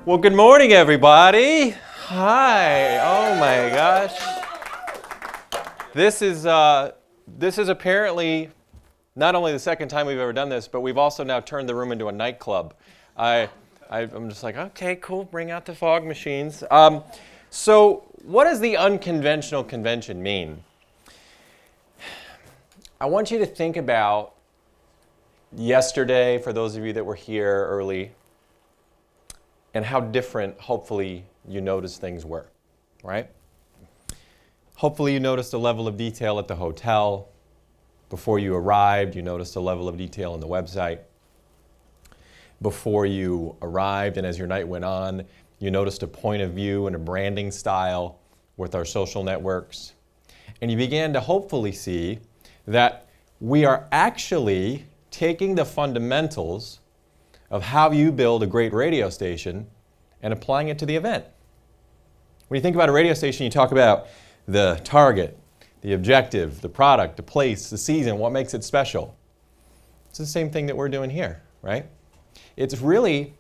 Well, good morning, everybody. Hi. Oh my gosh. This is apparently not only the second time we've ever done this, but we've also now turned the room into a nightclub. I'm just like, okay, cool. Bring out the fog machines. So, what does the unconventional convention mean? I want you to think about yesterday, for those of you that were here early, and how different, hopefully, you noticed things were, right? Hopefully you noticed a level of detail at the hotel. Before you arrived, you noticed a level of detail on the website. Before you arrived and as your night went on, you noticed a point of view and a branding style with our social networks. And you began to hopefully see that we are actually taking the fundamentals of how you build a great radio station and applying it to the event. When you think about a radio station, you talk about the target, the objective, the product, the place, the season, what makes it special. It's the same thing that we're doing here, right? It's really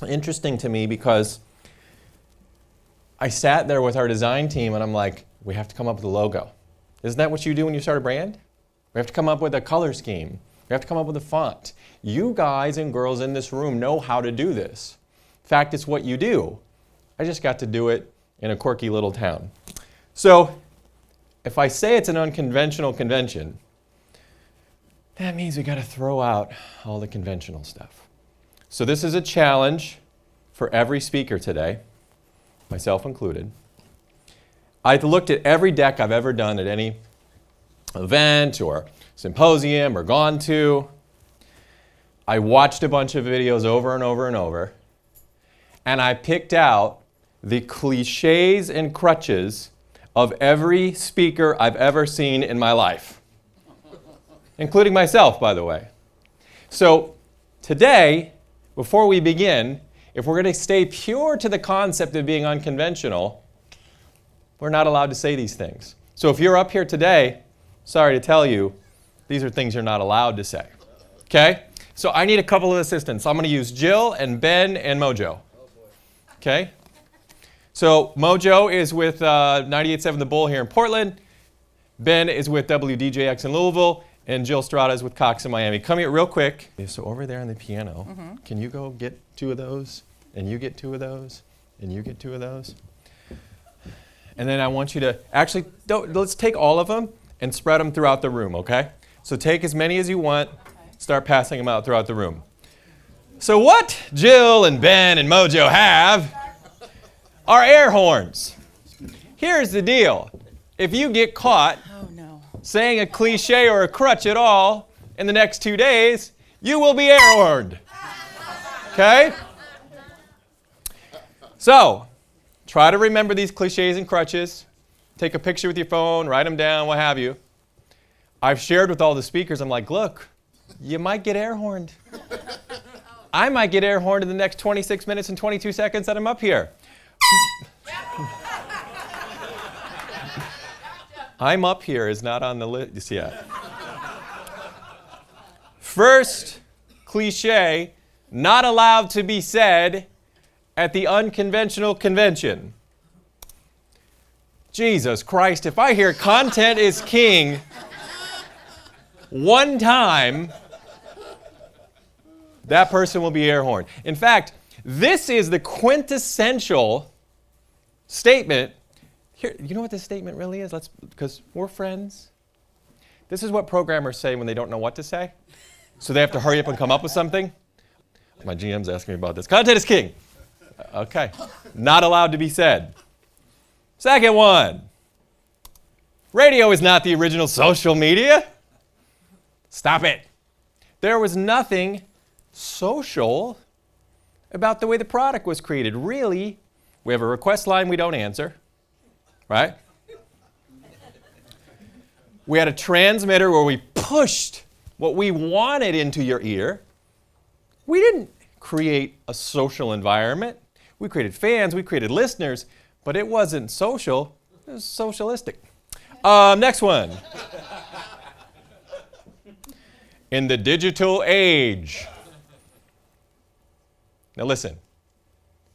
interesting to me because I sat there with our design team and I'm like, we have to come up with a logo. Isn't that what you do when you start a brand? We have to come up with a color scheme. We have to come up with a font. You guys and girls in this room know how to do this. In fact, it's what you do. I just got to do it in a quirky little town. So, if I say it's an unconventional convention, that means we got to throw out all the conventional stuff. So this is a challenge for every speaker today, myself included. I've looked at every deck I've ever done at any event or symposium or gone to. I watched a bunch of videos over and over and over, and I picked out the cliches and crutches of every speaker I've ever seen in my life, including myself, by the way. So today, before we begin, if we're going to stay pure to the concept of being unconventional, we're not allowed to say these things. So if you're up here today, sorry to tell you, these are things you're not allowed to say. Okay? So I need a couple of assistants. I'm going to use Jill and Ben and Mojo. Okay? So Mojo is with 98.7 The Bull here in Portland. Ben is with WDJX in Louisville. And Jill Strada is with Cox in Miami. Come here real quick. So over there on the piano, can you go get 2 of those? And you get 2 of those? And you get 2 of those? And then I want you to actually, let's take all of them and spread them throughout the room, okay? So take as many as you want. Start passing them out throughout the room. So what Jill and Ben and Mojo have are air horns. Here's the deal. If you get caught saying a cliche or a crutch at all in the next 2 days, you will be air horned. Okay? So, try to remember these cliches and crutches. Take a picture with your phone, write them down, what have you. I've shared with all the speakers, I'm like, look, you might get air horned. I might get air horned in the next 26 minutes and 22 seconds that I'm up here. I'm up here is not on the list yet. First cliche, not allowed to be said at the unconventional convention. Jesus Christ, if I hear content is king one time, that person will be air horned. In fact, this is the quintessential statement. Here, you know what this statement really is? Because we're friends. This is what programmers say when they don't know what to say. So they have to hurry up and come up with something. My GM's asking me about this. Content is king. Okay. Not allowed to be said. Second one. Radio is not the original social media. Stop it. There was nothing social about the way the product was created. Really, we have a request line we don't answer. Right? We had a transmitter where we pushed what we wanted into your ear. We didn't create a social environment. We created fans, we created listeners, but it wasn't social, it was socialistic. Next one. In the digital age. Now listen,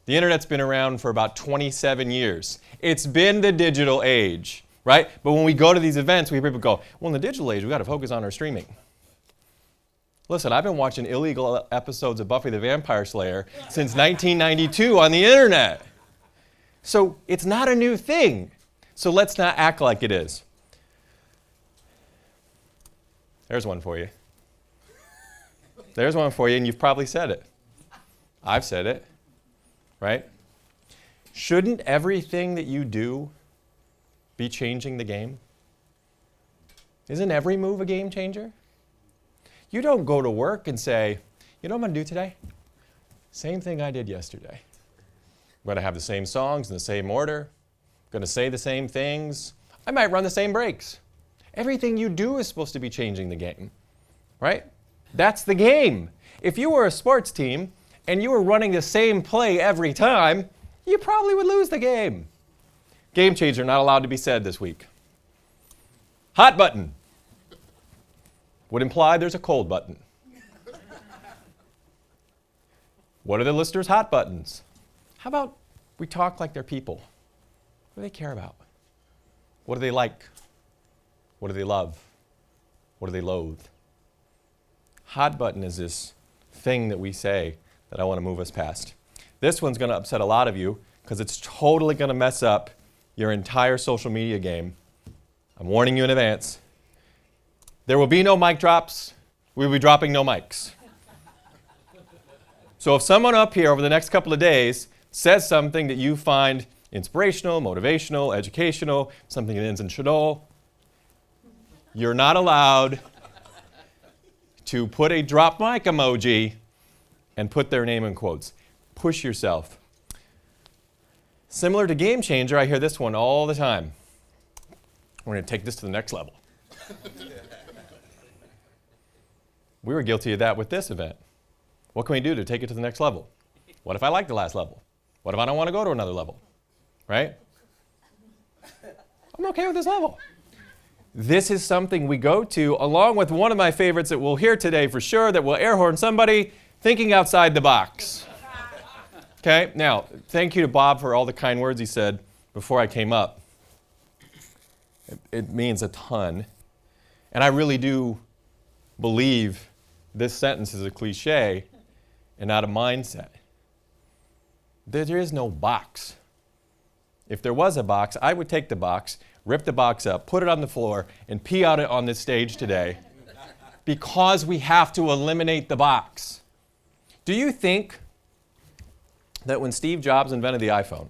The internet's been around for about 27 years. It's been the digital age, right? But when we go to these events, we hear people go, well, in the digital age, we've got to focus on our streaming. Listen, I've been watching illegal episodes of Buffy the Vampire Slayer since 1992 on the internet. So it's not a new thing. So let's not act like it is. There's one for you. There's one for you, and you've probably said it. I've said it, right? Shouldn't everything that you do be changing the game? Isn't every move a game changer? You don't go to work and say, you know what I'm going to do today? Same thing I did yesterday. I'm going to have the same songs in the same order. I'm going to say the same things. I might run the same breaks. Everything you do is supposed to be changing the game, right? That's the game. If you were a sports team and you were running the same play every time, you probably would lose the game. Game changer not allowed to be said this week. Hot button would imply there's a cold button. What are the listeners' hot buttons? How about we talk like they're people? What do they care about? What do they like? What do they love? What do they loathe? Hot button is this thing that we say that I want to move us past. This one's going to upset a lot of you because it's totally going to mess up your entire social media game. I'm warning you in advance. There will be no mic drops. We'll be dropping no mics. So if someone up here over the next couple of days says something that you find inspirational, motivational, educational, something that ends in shadol, you're not allowed to put a drop mic emoji and put their name in quotes. Push yourself. Similar to Game Changer, I hear this one all the time. We're going to take this to the next level. We were guilty of that with this event. What can we do to take it to the next level? What if I like the last level? What if I don't want to go to another level? Right? I'm okay with this level. This is something we go to along with one of my favorites that we'll hear today for sure, that will air horn somebody, thinking outside the box. Okay, now, thank you to Bob for all the kind words he said before I came up. It means a ton. And I really do believe this sentence is a cliche and not a mindset. There is no box. If there was a box, I would take the box, rip the box up, put it on the floor, and pee out it on this stage today because we have to eliminate the box. Do you think that when Steve Jobs invented the iPhone,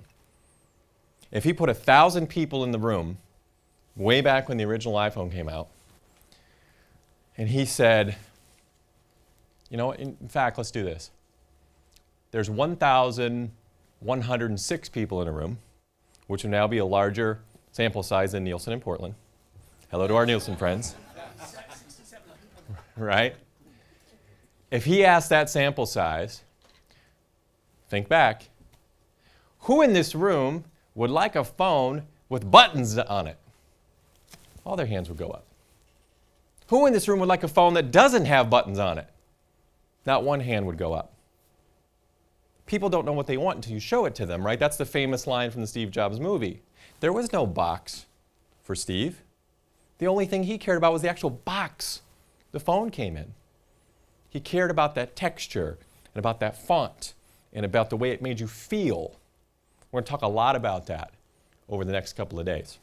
if he put 1,000 people in the room, way back when the original iPhone came out, and he said, you know, in fact, let's do this. There's 1,106 people in a room, which would now be a larger sample size than Nielsen in Portland. Hello to our Nielsen friends. Right? If he asked that sample size, think back, who in this room would like a phone with buttons on it? All their hands would go up. Who in this room would like a phone that doesn't have buttons on it? Not one hand would go up. People don't know what they want until you show it to them, right? That's the famous line from the Steve Jobs movie. There was no box for Steve. The only thing he cared about was the actual box the phone came in. He cared about that texture and about that font and about the way it made you feel. We're going to talk a lot about that over the next couple of days.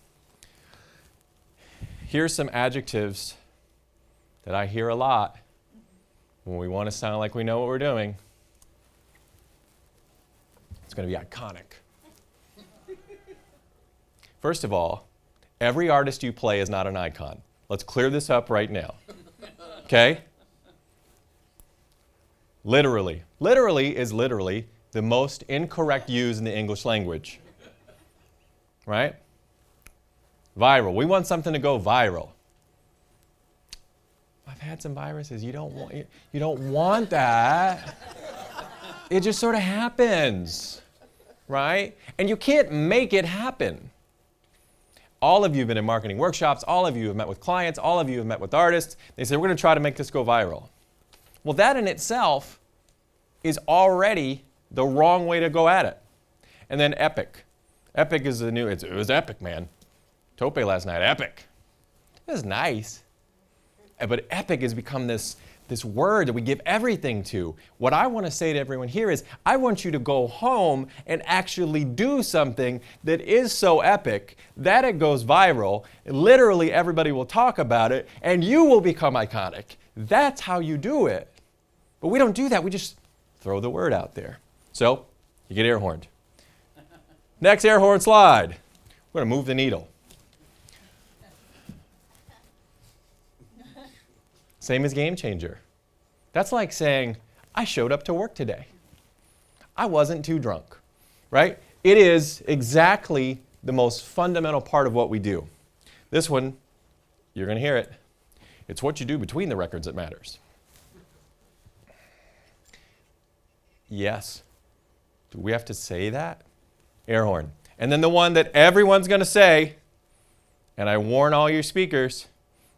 Here's some adjectives that I hear a lot when we want to sound like we know what we're doing. It's going to be iconic. First of all, every artist you play is not an icon. Let's clear this up right now. Okay? Literally. Literally is literally the most incorrect use in the English language. Right? Viral. We want something to go viral. I've had some viruses. You don't want that. It just sort of happens. Right? And you can't make it happen. All of you have been in marketing workshops. All of you have met with clients. All of you have met with artists. They say, we're going to try to make this go viral. Well, that in itself is already the wrong way to go at it. And then epic. Epic is the new, it was epic, man. Tope last night, epic. It was nice. But epic has become this word that we give everything to. What I want to say to everyone here is, I want you to go home and actually do something that is so epic that it goes viral. Literally everybody will talk about it, and you will become iconic. That's how you do it. But we don't do that. We just throw the word out there. So, you get air horned. Next air horn slide. We're going to move the needle. Same as game changer. That's like saying, I showed up to work today. I wasn't too drunk, right? It is exactly the most fundamental part of what we do. This one, you're going to hear it. It's what you do between the records that matters. Yes. Do we have to say that? Air horn. And then the one that everyone's going to say, and I warn all your speakers,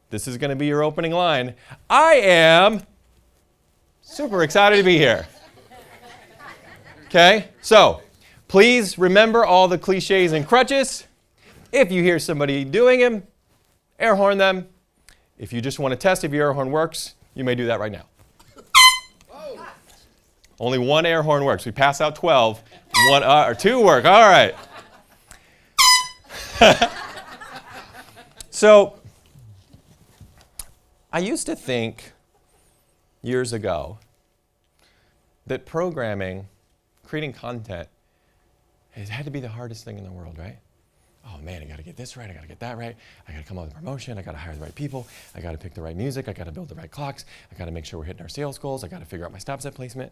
this is going to be your opening line. I am super excited to be here. Okay? So, please remember all the cliches and crutches. If you hear somebody doing them, air horn them. If you just want to test if your air horn works, you may do that right now. Only one air horn works. We pass out 12. One or two work. All right. So, I used to think years ago that programming, creating content, it had to be the hardest thing in the world, right? Oh man, I got to get this right, I got to get that right, I got to come up with a promotion, I got to hire the right people, I got to pick the right music, I got to build the right clocks, I got to make sure we're hitting our sales goals, I got to figure out my stop set placement.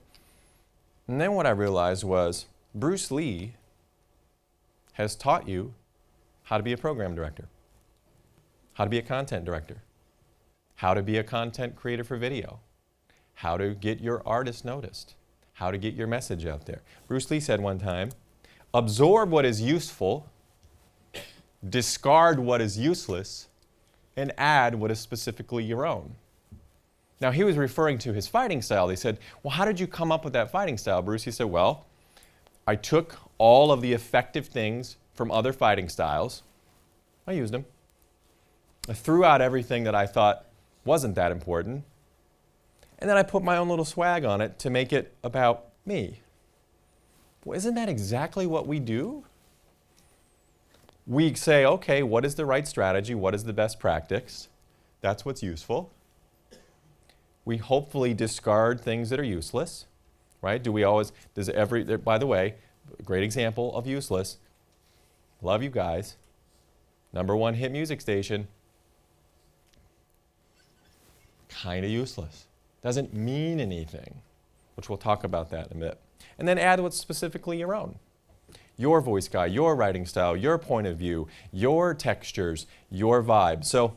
And then what I realized was Bruce Lee has taught you how to be a program director, how to be a content director, how to be a content creator for video, how to get your artist noticed, how to get your message out there. Bruce Lee said one time, absorb what is useful, discard what is useless, and add what is specifically your own. Now, he was referring to his fighting style. They said, well, how did you come up with that fighting style, Bruce? He said, well, I took all of the effective things from other fighting styles. I used them. I threw out everything that I thought wasn't that important. And then I put my own little swag on it to make it about me. Well, isn't that exactly what we do? We say, okay, what is the right strategy? What is the best practice? That's what's useful. We hopefully discard things that are useless, right? Do we always, by the way, great example of useless. Love you guys. #1 hit music station. Kind of useless. Doesn't mean anything, which we'll talk about that in a bit. And then add what's specifically your own. Your voice guide, your writing style, your point of view, your textures, your vibe. So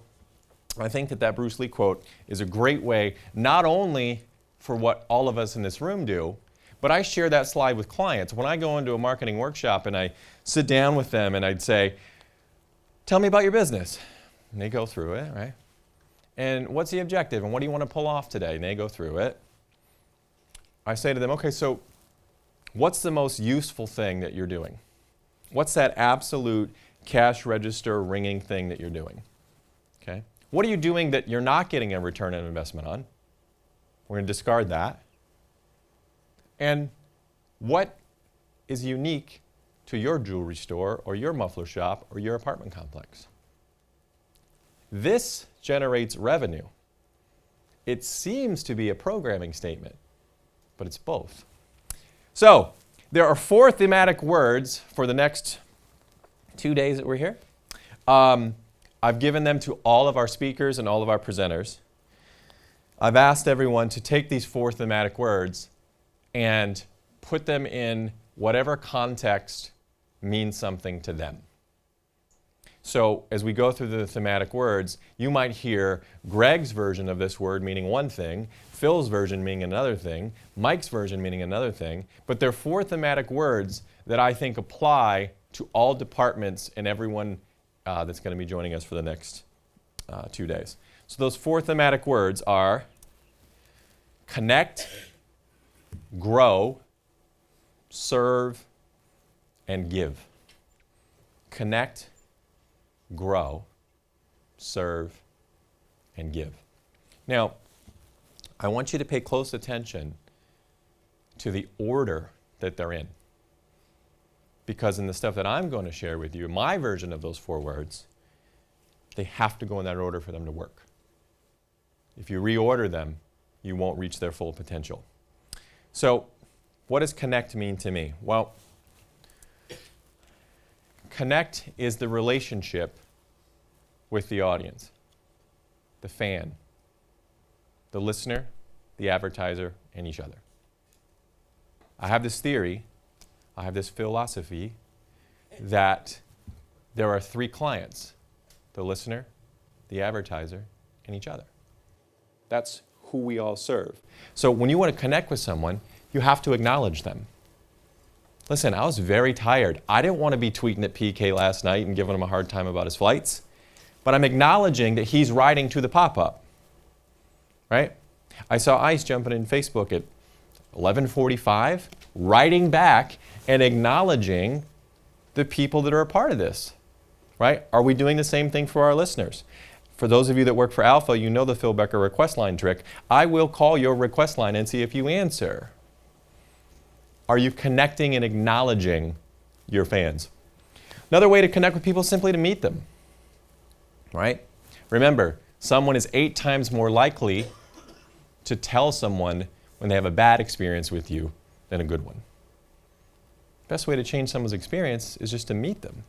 I think that Bruce Lee quote is a great way, not only for what all of us in this room do, but I share that slide with clients. When I go into a marketing workshop and I sit down with them and I'd say, tell me about your business. And they go through it, right? And what's the objective? And what do you want to pull off today? And they go through it. I say to them, okay, so what's the most useful thing that you're doing? What's that absolute cash register ringing thing that you're doing? Okay. What are you doing that you're not getting a return on investment on? We're going to discard that. And what is unique to your jewelry store or your muffler shop or your apartment complex? This generates revenue. It seems to be a programming statement, but it's both. So, there are 4 thematic words for the next 2 days that we're here. I've given them to all of our speakers and all of our presenters. I've asked everyone to take these 4 thematic words and put them in whatever context means something to them. So as we go through the thematic words, you might hear Greg's version of this word meaning one thing, Phil's version meaning another thing, Mike's version meaning another thing, but they're 4 thematic words that I think apply to all departments and everyone that's going to be joining us for the next 2 days. So those 4 thematic words are connect, grow, serve, and give. Connect, grow, serve, and give. Now, I want you to pay close attention to the order that they're in. Because in the stuff that I'm going to share with you, my version of those 4 words, they have to go in that order for them to work. If you reorder them, you won't reach their full potential. So, what does connect mean to me? Well, connect is the relationship with the audience, the fan, the listener, the advertiser, and each other. I have this theory, I have this philosophy that there are 3 clients, the listener, the advertiser, and each other. That's who we all serve. So when you want to connect with someone, you have to acknowledge them. Listen, I was very tired. I didn't want to be tweeting at PK last night and giving him a hard time about his flights, but I'm acknowledging that he's riding to the pop-up, right? I saw Ice jumping in Facebook at 11:45, writing back and acknowledging the people that are a part of this, right? Are we doing the same thing for our listeners? For those of you that work for Alpha, you know the Phil Becker request line trick. I will call your request line and see if you answer. Are you connecting and acknowledging your fans? Another way to connect with people is simply to meet them, right? Remember, someone is 8 times more likely to tell someone when they have a bad experience with you than a good one. Best way to change someone's experience is just to meet them,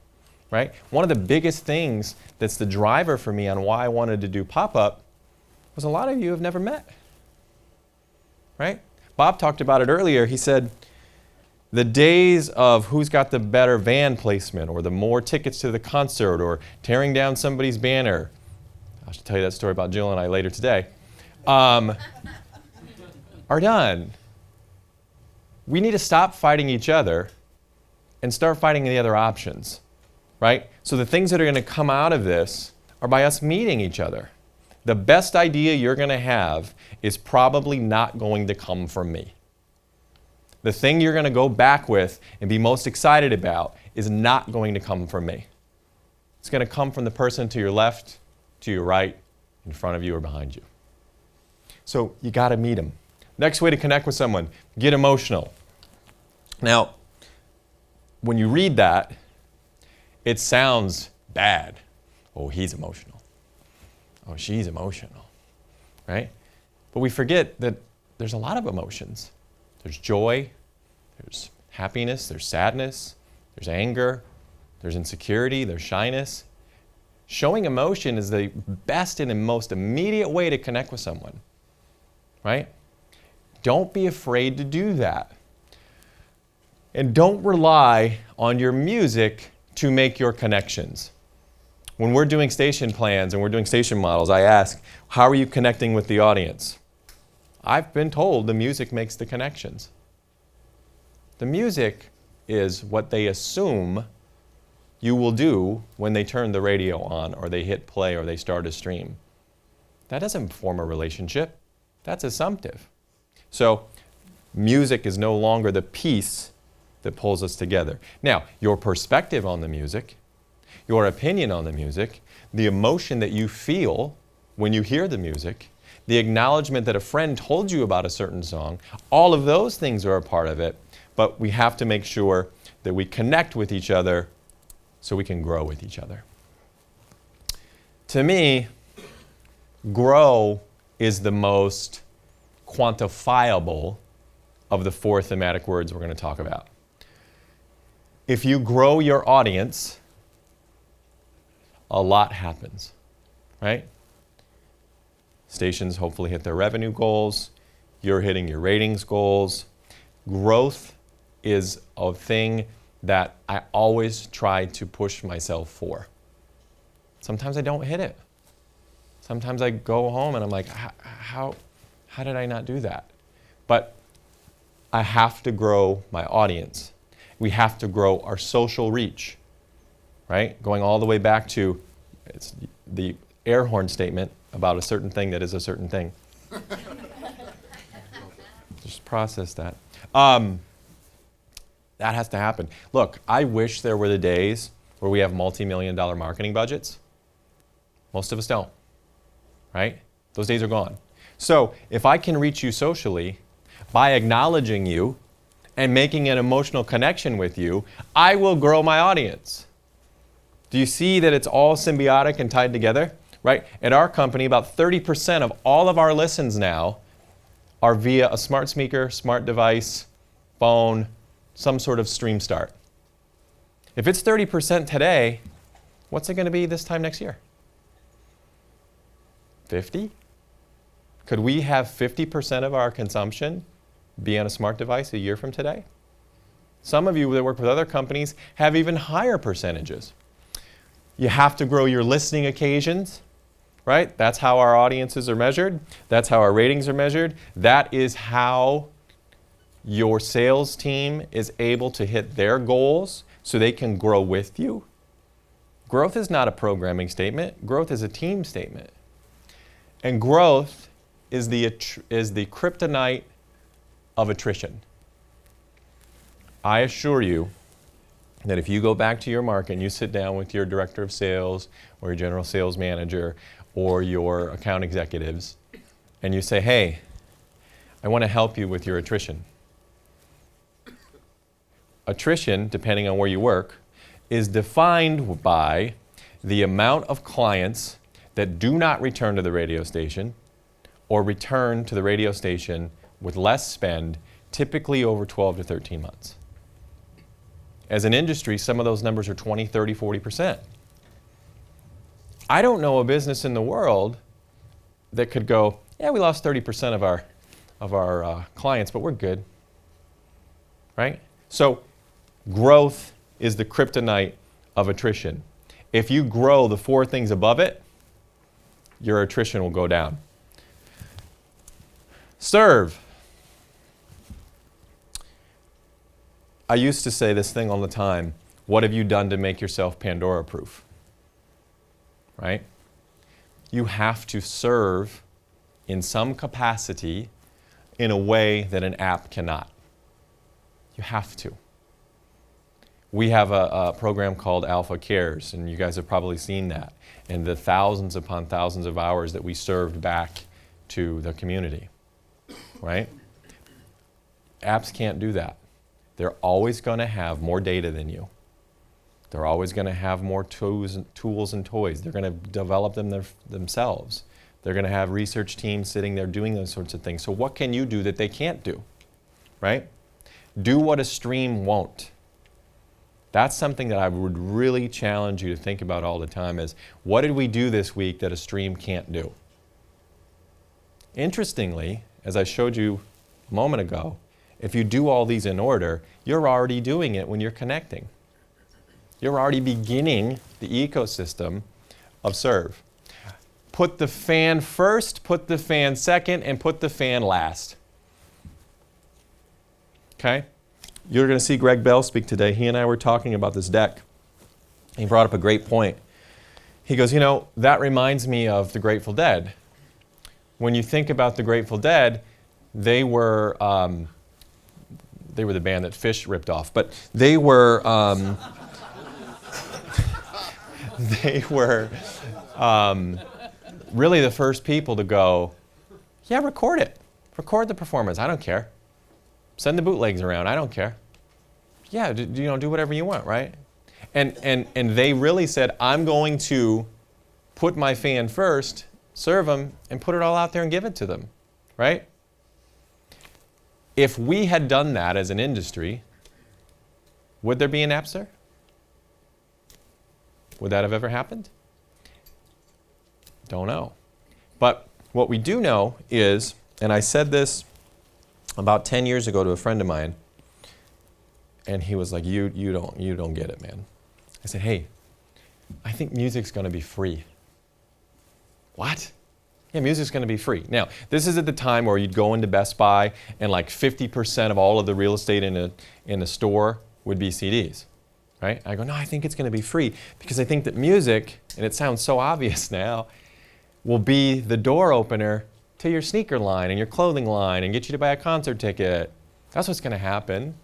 right? One of the biggest things that's the driver for me on why I wanted to do pop-up was a lot of you have never met, right? Bob talked about it earlier. He said, the days of who's got the better van placement or the more tickets to the concert or tearing down somebody's banner, I should tell you that story about Jill and I later today, are done. We need to stop fighting each other and start fighting the other options, right? So the things that are going to come out of this are by us meeting each other. The best idea you're going to have is probably not going to come from me. The thing you're going to go back with and be most excited about is not going to come from me. It's going to come from the person to your left, to your right, in front of you, or behind you. So you got to meet them. Next way to connect with someone, get emotional. Now, when you read that, it sounds bad. Oh, he's emotional. Oh, she's emotional, right? But we forget that there's a lot of emotions. There's joy, there's happiness, there's sadness, there's anger, there's insecurity, there's shyness. Showing emotion is the best and the most immediate way to connect with someone, right? Don't be afraid to do that. And don't rely on your music to make your connections. When we're doing station plans and we're doing station models, I ask, how are you connecting with the audience? I've been told the music makes the connections. The music is what they assume you will do when they turn the radio on or they hit play or they start a stream. That doesn't form a relationship. That's assumptive. So music is no longer the piece that pulls us together. Now, your perspective on the music, your opinion on the music, the emotion that you feel when you hear the music, the acknowledgement that a friend told you about a certain song, all of those things are a part of it, but we have to make sure that we connect with each other so we can grow with each other. To me, grow is the most quantifiable of the 4 thematic words we're going to talk about. If you grow your audience, a lot happens, right? Stations hopefully hit their revenue goals. You're hitting your ratings goals. Growth is a thing that I always try to push myself for. Sometimes I don't hit it. Sometimes I go home and I'm like, how did I not do that? But I have to grow my audience. We have to grow our social reach, right? Going all the way back to it's the air horn statement about a certain thing that is a certain thing. Just process that. That has to happen. Look, I wish there were the days where we have multi-million-dollar marketing budgets. Most of us don't, right? Those days are gone. So if I can reach you socially by acknowledging you and making an emotional connection with you, I will grow my audience. Do you see that it's all symbiotic and tied together? Right? At our company, about 30% of all of our listens now are via a smart speaker, smart device, phone, some sort of stream start. If it's 30% today, what's it going to be this time next year? 50? Could we have 50% of our consumption be on a smart device a year from today? Some of you that work with other companies have even higher percentages. You have to grow your listening occasions, right? That's how our audiences are measured. That's how our ratings are measured. That is how your sales team is able to hit their goals so they can grow with you. Growth is not a programming statement. Growth is a team statement. And growth is the kryptonite of attrition. I assure you that if you go back to your market and you sit down with your director of sales or your general sales manager or your account executives and you say, hey, I want to help you with your attrition. Attrition, depending on where you work, is defined by the amount of clients that do not return to the radio station or return to the radio station with less spend, typically over 12 to 13 months. As an industry, some of those numbers are 20, 30, 40%. I don't know a business in the world that could go, yeah, we lost 30% of our clients, but we're good, right? So growth is the kryptonite of attrition. If you grow the four things above it, your attrition will go down. Serve. I used to say this thing all the time, what have you done to make yourself Pandora-proof? Right? You have to serve in some capacity in a way that an app cannot. You have to. We have a program called Alpha Cares, and you guys have probably seen that, and the thousands upon thousands of hours that we served back to the community, right? Apps can't do that. They're always going to have more data than you. They're always going to have more tools and toys. They're going to develop them themselves. They're going to have research teams sitting there doing those sorts of things. So what can you do that they can't do, right? Do what a stream won't. That's something that I would really challenge you to think about all the time is, what did we do this week that a stream can't do? Interestingly, as I showed you a moment ago, if you do all these in order, you're already doing it when you're connecting. You're already beginning the ecosystem of serve. Put the fan first, put the fan second, and put the fan last. Okay? You're going to see Greg Bell speak today. He and I were talking about this deck. He brought up a great point. He goes, you know, that reminds me of the Grateful Dead. When you think about the Grateful Dead, they were the band that Fish ripped off, but they were really the first people to go, yeah, record it. Record the performance. I don't care. Send the bootlegs around. I don't care. Yeah, do whatever you want, right? And they really said, I'm going to put my fan first, serve them, and put it all out there and give it to them, right? If we had done that as an industry, would there be an Napster? Would that have ever happened? Don't know. But what we do know is, and I said this about 10 years ago to a friend of mine, and he was like, you don't get it, man. I said, hey, I think music's going to be free. What? Yeah, music's going to be free. Now, this is at the time where you'd go into Best Buy and like 50% of all of the real estate in a store would be CDs, right? I go, no, I think it's going to be free because I think that music, and it sounds so obvious now, will be the door opener to your sneaker line and your clothing line and get you to buy a concert ticket. That's what's going to happen,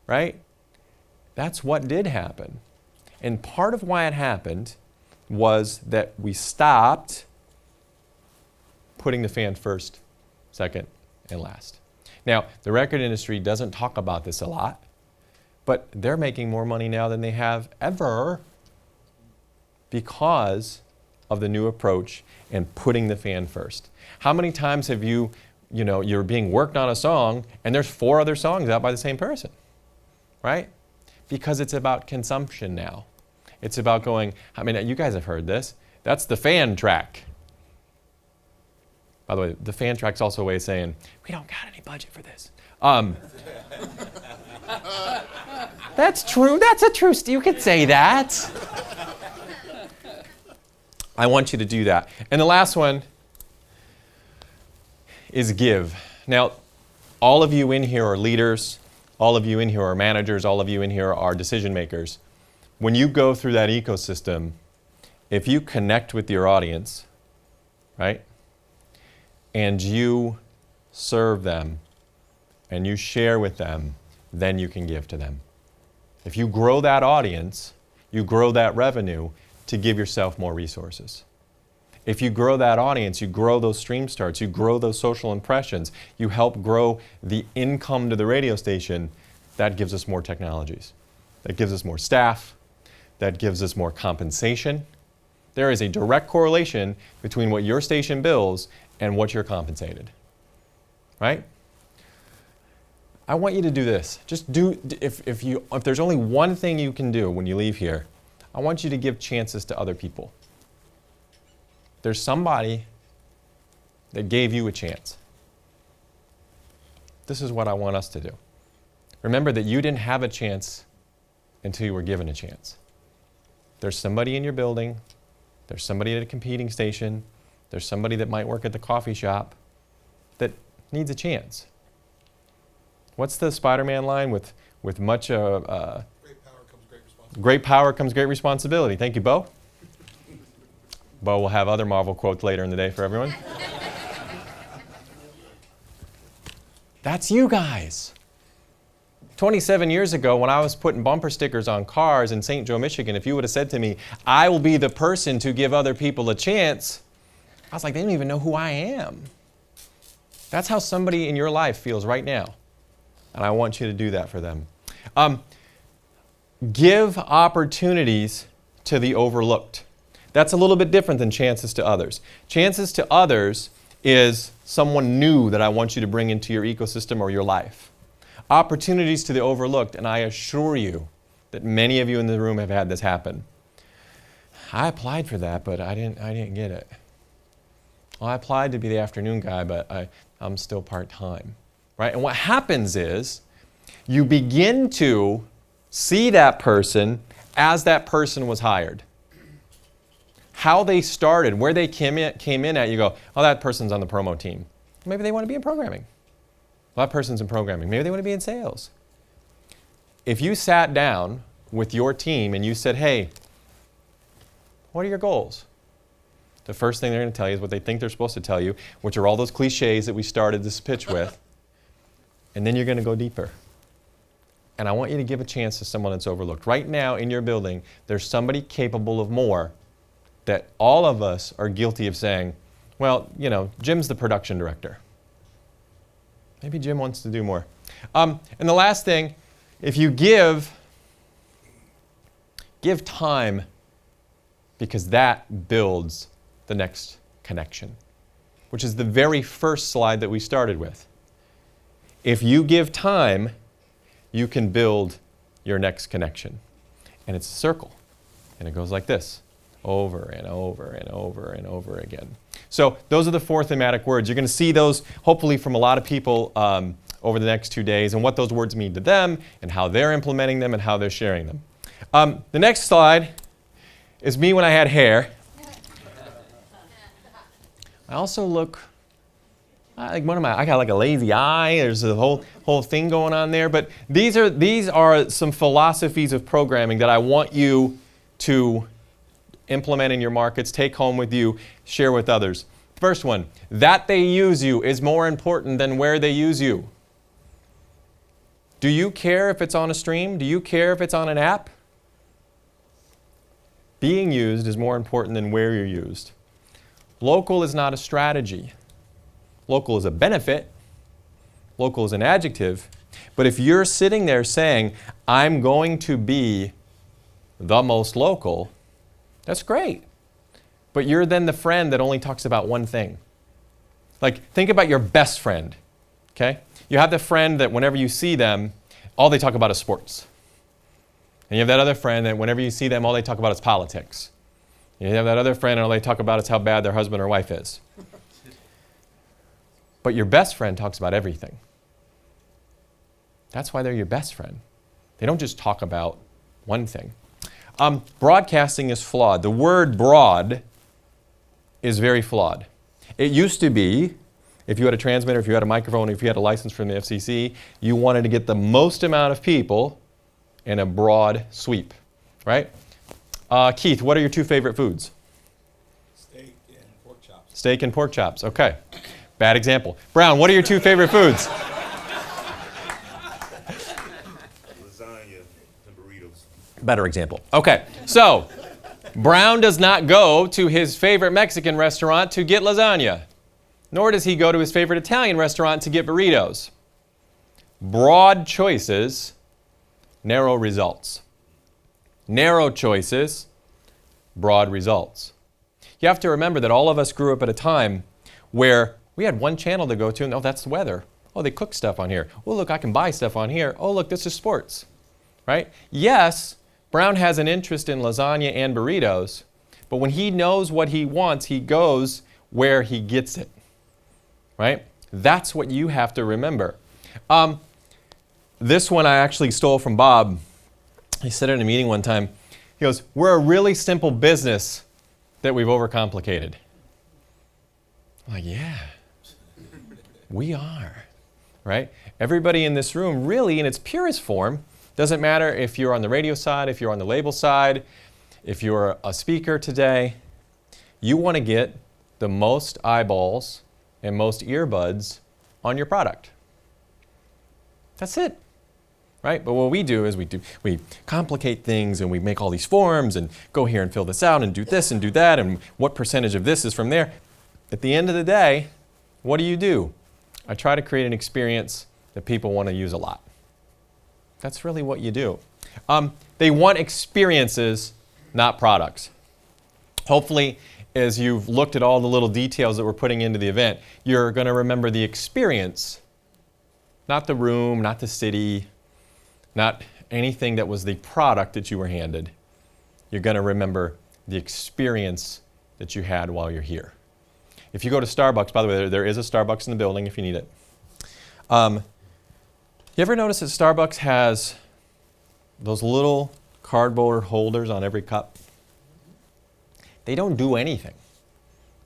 right? That's what did happen. And part of why it happened was that we stopped putting the fan first, second, and last. Now, the record industry doesn't talk about this a lot, but they're making more money now than they have ever because of the new approach and putting the fan first. How many times have you're being worked on a song and there's 4 other songs out by the same person, right? Because it's about consumption now. It's about going, I mean, you guys have heard this. That's the fan track. By the way, the fan track's also a way of saying, we don't got any budget for this. That's true. That's a true, you could say that. I want you to do that. And the last one is give. Now, all of you in here are leaders. All of you in here are managers. All of you in here are decision makers. When you go through that ecosystem, if you connect with your audience, right, and you serve them and you share with them, then you can give to them. If you grow that audience, you grow that revenue to give yourself more resources. If you grow that audience, you grow those stream starts, you grow those social impressions, you help grow the income to the radio station, that gives us more technologies. That gives us more staff. That gives us more compensation. There is a direct correlation between what your station bills and what you're compensated, right? I want you to do this. Just do, if there's only one thing you can do when you leave here, I want you to give chances to other people. There's somebody that gave you a chance. This is what I want us to do. Remember that you didn't have a chance until you were given a chance. There's somebody in your building, there's somebody at a competing station, there's somebody that might work at the coffee shop that needs a chance. What's the Spider-Man line with much great power comes great responsibility. Great power comes great responsibility. Thank you, Bo. Bo will have other Marvel quotes later in the day for everyone. That's you guys. 27 years ago, when I was putting bumper stickers on cars in St. Joe, Michigan, if you would have said to me, I will be the person to give other people a chance, I was like, they don't even know who I am. That's how somebody in your life feels right now. And I want you to do that for them. Give opportunities to the overlooked. That's a little bit different than chances to others. Chances to others is someone new that I want you to bring into your ecosystem or your life. Opportunities to the overlooked, and I assure you that many of you in the room have had this happen. I applied for that, but I didn't get it. Well, I applied to be the afternoon guy, but I'm still part-time, right? And what happens is you begin to see that person as that person was hired. How they started, where they came in at, you go, oh, that person's on the promo team. Maybe they want to be in programming. Well, that person's in programming. Maybe they want to be in sales. If you sat down with your team and you said, hey, what are your goals? The first thing they're going to tell you is what they think they're supposed to tell you, which are all those cliches that we started this pitch with. And then you're going to go deeper. And I want you to give a chance to someone that's overlooked. Right now in your building, there's somebody capable of more that all of us are guilty of saying, well, Jim's the production director. Maybe Jim wants to do more. And the last thing, if you give time, because that builds the next connection, which is the very first slide that we started with. If you give time, you can build your next connection. And it's a circle. And it goes like this, over and over and over and over again. So those are the 4 thematic words. You're going to see those hopefully from a lot of people over the next 2 days and what those words mean to them and how they're implementing them and how they're sharing them. The next slide is me when I had hair. I also look like I got like a lazy eye. There's a whole thing going on there. But these are some philosophies of programming that I want you to implement in your markets, take home with you, share with others. First one, that they use you is more important than where they use you. Do you care if it's on a stream? Do you care if it's on an app? Being used is more important than where you're used. Local is not a strategy. Local is a benefit. Local is an adjective. But if you're sitting there saying, I'm going to be the most local, that's great. But you're then the friend that only talks about one thing. Like, think about your best friend, okay? You have the friend that whenever you see them, all they talk about is sports. And you have that other friend that whenever you see them, all they talk about is politics. And you have that other friend and all they talk about is how bad their husband or wife is. But your best friend talks about everything. That's why they're your best friend. They don't just talk about one thing. Broadcasting is flawed. The word broad is very flawed. It used to be, if you had a transmitter, if you had a microphone, if you had a license from the FCC, you wanted to get the most amount of people in a broad sweep, right? Keith, what are your two favorite foods? Steak and pork chops. Steak and pork chops, okay. Bad example. Brown, what are your two favorite foods? Lasagna and burritos. Better example. Okay, so Brown does not go to his favorite Mexican restaurant to get lasagna, nor does he go to his favorite Italian restaurant to get burritos. Broad choices, narrow results. Narrow choices, broad results. You have to remember that all of us grew up at a time where we had one channel to go to, and oh, that's the weather. Oh, they cook stuff on here. Oh, look, I can buy stuff on here. Oh, look, this is sports, right? Yes, Brown has an interest in lasagna and burritos, but when he knows what he wants, he goes where he gets it, right? That's what you have to remember. This one I actually stole from Bob. He said it in a meeting one time. He goes, we're a really simple business that we've overcomplicated. I'm like, yeah, we are, right? Everybody in this room really in its purest form, doesn't matter if you're on the radio side, if you're on the label side, if you're a speaker today, you want to get the most eyeballs and most earbuds on your product. That's it. Right? But what we do is we complicate things and we make all these forms and go here and fill this out and do this and do that and what percentage of this is from there. At the end of the day, what do? I try to create an experience that people want to use a lot. That's really what you do. They want experiences, not products. Hopefully, as you've looked at all the little details that we're putting into the event, you're going to remember the experience, not the room, not the city, not anything that was the product that you were handed. You're going to remember the experience that you had while you're here. If you go to Starbucks, by the way, there is a Starbucks in the building if you need it. You ever notice that Starbucks has those little cardboard holders on every cup? They don't do anything.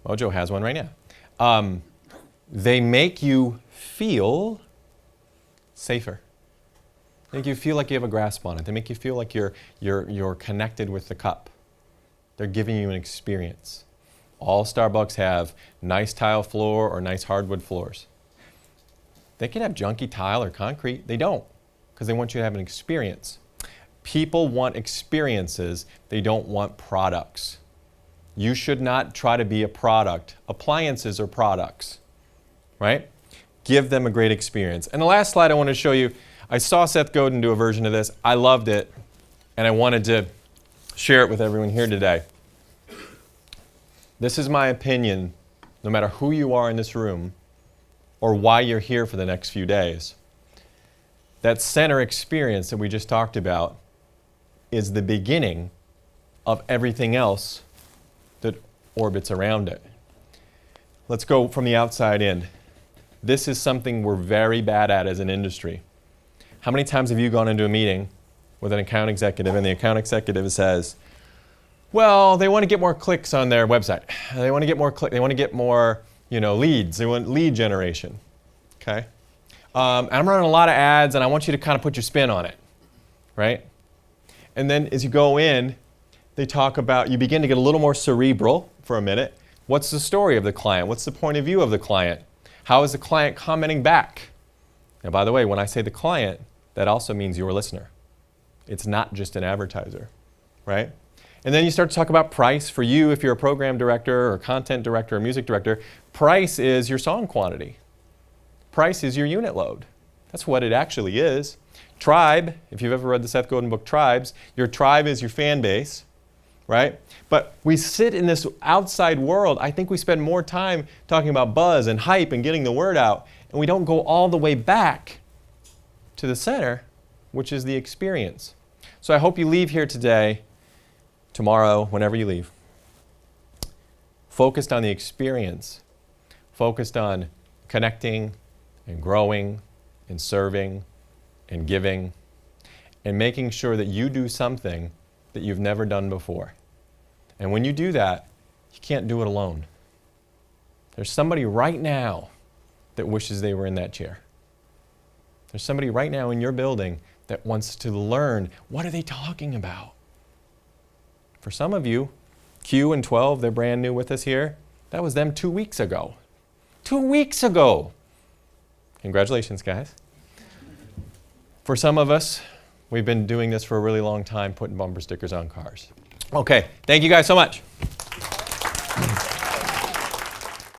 Mojo has one right now. They make you feel safer. They make you feel like you have a grasp on it. They make you feel like you're connected with the cup. They're giving you an experience. All Starbucks have nice tile floor or nice hardwood floors. They can have junky tile or concrete. They don't, because they want you to have an experience. People want experiences. They don't want products. You should not try to be a product. Appliances are products, right? Give them a great experience. And the last slide I want to show you, I saw Seth Godin do a version of this. I loved it, and I wanted to share it with everyone here today. This is my opinion, no matter who you are in this room or why you're here for the next few days. That center experience that we just talked about is the beginning of everything else that orbits around it. Let's go from the outside in. This is something we're very bad at as an industry. How many times have you gone into a meeting with an account executive and the account executive says, well, they want to get more clicks on their website. They want to get more they want to get more, leads. They want lead generation. Okay? And I'm running a lot of ads and I want you to kind of put your spin on it. Right? And then as you go in, they talk about, you begin to get a little more cerebral for a minute. What's the story of the client? What's the point of view of the client? How is the client commenting back? Now, by the way, when I say the client, that also means you're a listener. It's not just an advertiser, right? And then you start to talk about price. For you, if you're a program director or content director or music director, price is your song quantity. Price is your unit load. That's what it actually is. Tribe, if you've ever read the Seth Godin book, Tribes, your tribe is your fan base, right? But we sit in this outside world. I think we spend more time talking about buzz and hype and getting the word out, and we don't go all the way back to the center, which is the experience. So I hope you leave here today, tomorrow, whenever you leave, focused on the experience, focused on connecting and growing and serving and giving and making sure that you do something that you've never done before. And when you do that, you can't do it alone. There's somebody right now that wishes they were in that chair. There's somebody right now in your building that wants to learn, what are they talking about? For some of you, Q and 12, they're brand new with us here. That was them 2 weeks ago. 2 weeks ago. Congratulations, guys. For some of us, we've been doing this for a really long time, putting bumper stickers on cars. Okay, thank you guys so much.